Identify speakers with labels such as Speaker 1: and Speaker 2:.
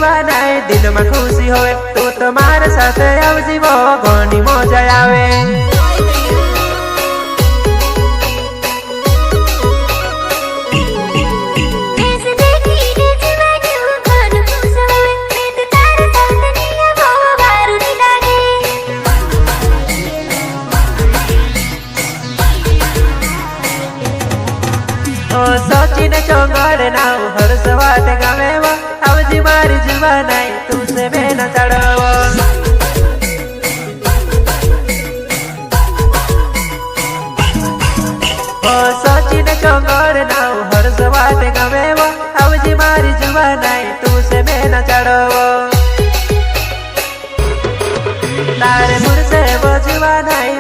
Speaker 1: जुवानाई दिल में खुशी होवे तू तो मारे साथे आवजी वो घणी मजा आवे। सचिन चौंगड़ नाव हर्ष वाट गावे वो आवजी मारी जुवानाई तुझसे मैं न चढ़ावो। सचिन चौंगड़ नाव हर्ष वाट गावे वो आवजी मारी जुवानाई तुझसे मैं न चढ़ावो। तारे मुझसे वो जुवानाई